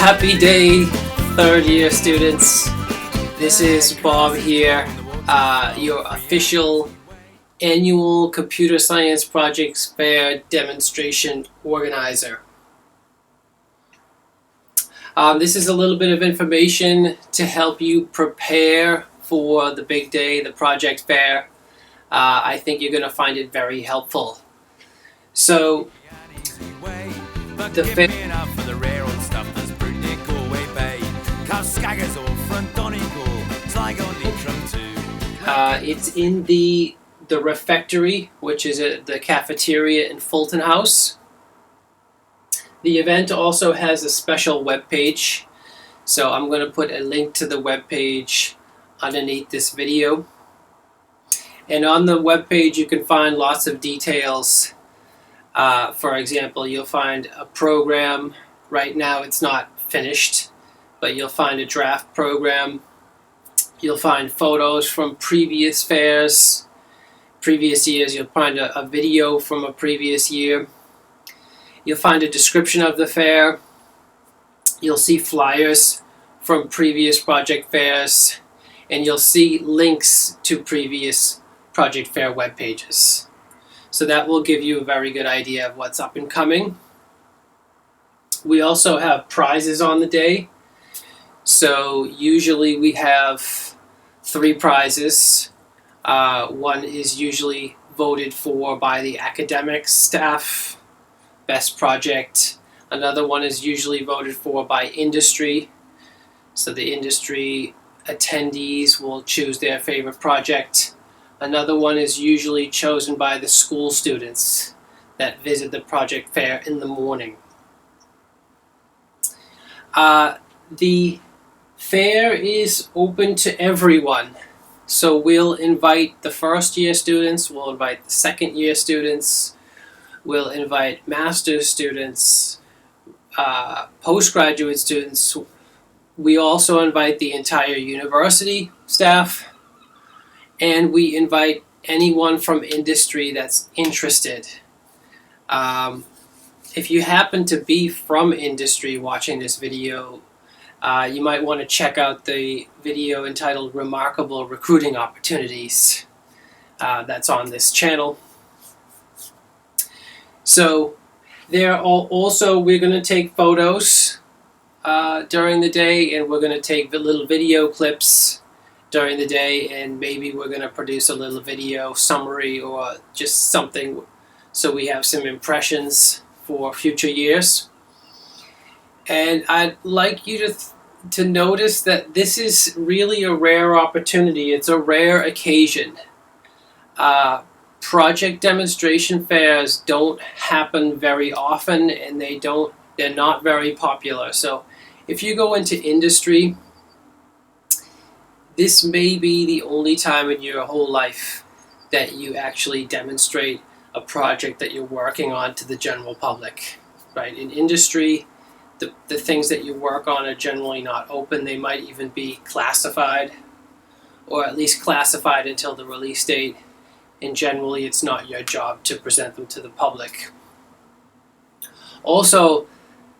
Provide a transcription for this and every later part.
Happy day, third year students. This is Bob here, your official annual Computer Science Projects Fair demonstration organizer. This is a little bit of information to help you prepare for the big day, the project fair. I think you're going to find it very helpful. So, the fair. It's in the refectory, which is the cafeteria in Fulton House. The event also has a special web page, so I'm going to put a link to the web page underneath this video. And on the web page you can find lots of details. For example, you'll find a program. Right now it's not finished, but you'll find a draft program. You'll find photos from previous fairs, previous years. You'll find a video from a previous year. You'll find a description of the fair. You'll see flyers from previous project fairs, and you'll see links to previous project fair web pages. So that will give you a very good idea of what's up and coming. We also have prizes on the day. So usually we have 3 prizes. One is usually voted for by the academic staff, best project. Another one is usually voted for by industry. So the industry attendees will choose their favorite project. Another one is usually chosen by the school students that visit the project fair in the morning. The fair is open to everyone. So we'll invite the first year students, we'll invite the second year students, we'll invite master's students, postgraduate students. We also invite the entire university staff, and we invite anyone from industry that's interested. If you happen to be from industry watching this video, you might want to check out the video entitled Remarkable Recruiting Opportunities that's on this channel. So we're going to take photos during the day, and we're going to take little video clips during the day, and maybe we're going to produce a little video summary or just something so we have some impressions for future years. And I'd like you to notice that this is really a rare opportunity. It's a rare occasion. Project demonstration fairs don't happen very often, and they're not very popular. So if you go into industry, this may be the only time in your whole life that you actually demonstrate a project that you're working on to the general public. Right? In industry, the things that you work on are generally not open. They might even be classified, or at least classified until the release date, and generally it's not your job to present them to the public. Also,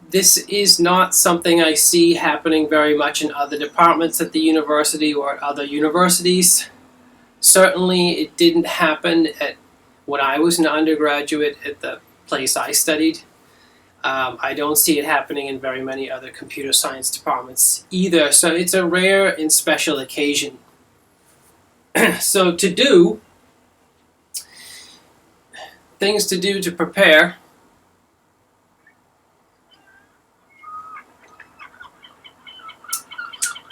this is not something I see happening very much in other departments at the university or at other universities. Certainly it didn't happen when I was an undergraduate at the place I studied. I don't see it happening in very many other computer science departments either, so it's a rare and special occasion. So things to do to prepare.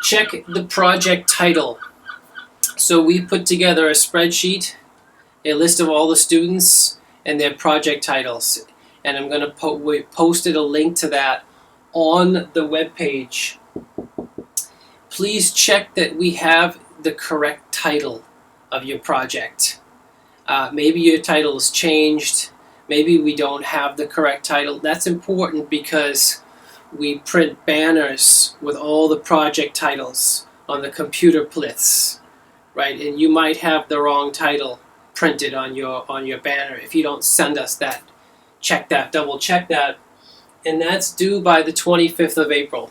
Check the project title. So we put together a spreadsheet, a list of all the students and their project titles. And I'm going to posted a link to that on the web page. Please check that we have the correct title of your project. Maybe your title is changed. Maybe we don't have the correct title. That's important because we print banners with all the project titles on the computer pliths, right? And you might have the wrong title printed on your banner if you don't send us that. Check that, double check that. And that's due by the 25th of April.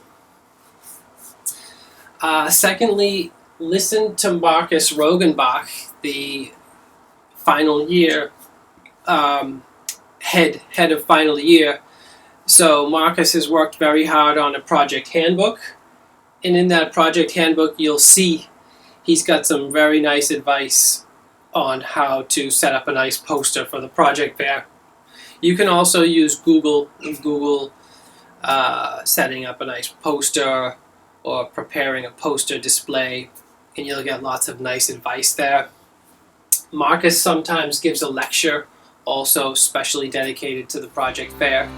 Secondly, listen to Marcus Rogenbach, the final year head of final year. So Marcus has worked very hard on a project handbook, and in that project handbook you'll see he's got some very nice advice on how to set up a nice poster for the project fair. You can also use Google setting up a nice poster or preparing a poster display, and you'll get lots of nice advice there. Marcus sometimes gives a lecture, also specially dedicated to the project fair.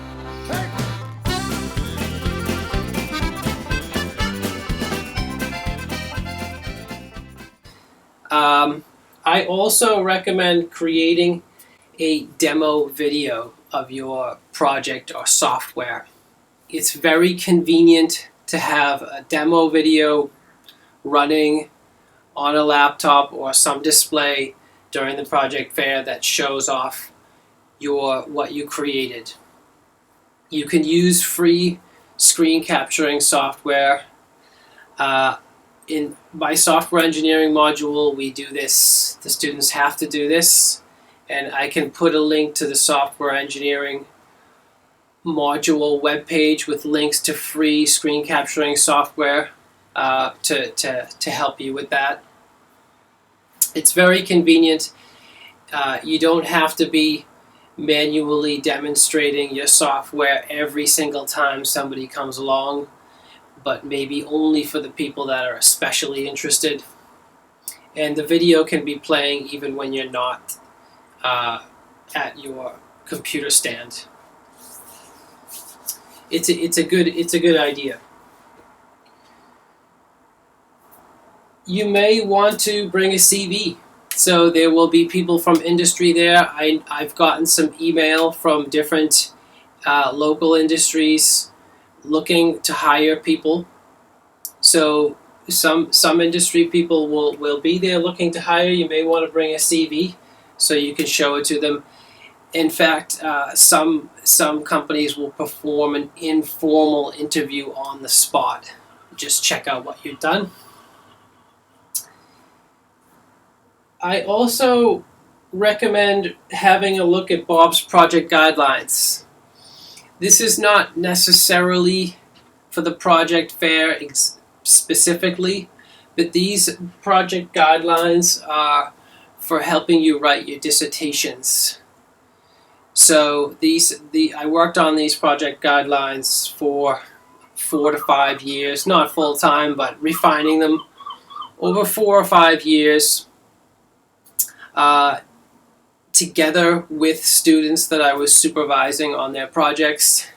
I also recommend creating a demo video of your project or software. It's very convenient to have a demo video running on a laptop or some display during the project fair that shows off what you created. You can use free screen capturing software. In my software engineering module, we do this. The students have to do this, and I can put a link to the software engineering module webpage with links to free screen capturing software to help you with that. It's very convenient. You don't have to be manually demonstrating your software every single time somebody comes along, but maybe only for the people that are especially interested. And the video can be playing even when you're not at your computer stand. It's a good idea. You may want to bring a CV. So there will be people from industry there. I've gotten some email from different local industries looking to hire people. So some industry people will be there looking to hire. You may want to bring a CV so you can show it to them. In fact, some companies will perform an informal interview on the spot. Just check out what you've done. I also recommend having a look at Bob's project guidelines. This is not necessarily for the project fair specifically, but these project guidelines are for helping you write your dissertations. So I worked on these project guidelines for 4 to 5 years, not full time, but refining them over 4 or 5 years. Together with students that I was supervising on their projects,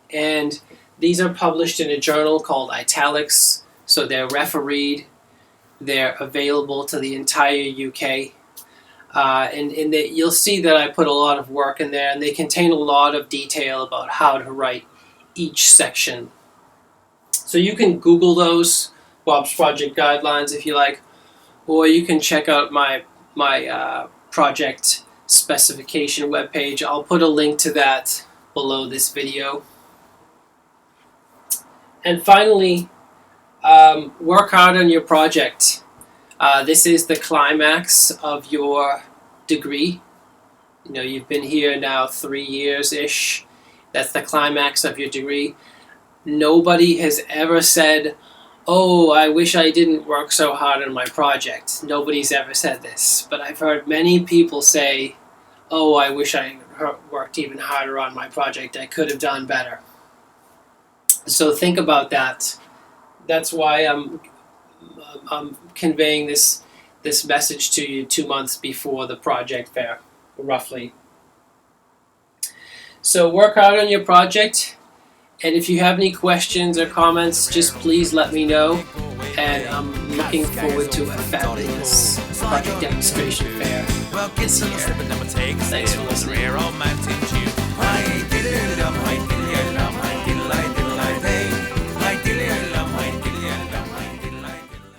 and these are published in a journal called Italics, so they're refereed, they're available to the entire UK, and you'll see that I put a lot of work in there, and they contain a lot of detail about how to write each section. So you can Google those, Bob's Project Guidelines, if you like, or you can check out my project specification webpage. I'll put a link to that below this video. And finally, work hard on your project. This is the climax of your degree. You know, you've been here now 3 years-ish. That's the climax of your degree. Nobody has ever said, "Oh, I wish I didn't work so hard on my project." Nobody's ever said this. But I've heard many people say, "Oh, I wish I worked even harder on my project. I could have done better." So think about that. That's why I'm conveying this message to you 2 months before the project fair, roughly. So work hard on your project. And if you have any questions or comments, just please let me know. And I'm looking forward to a fabulous project demonstration fair this year. Thanks for listening.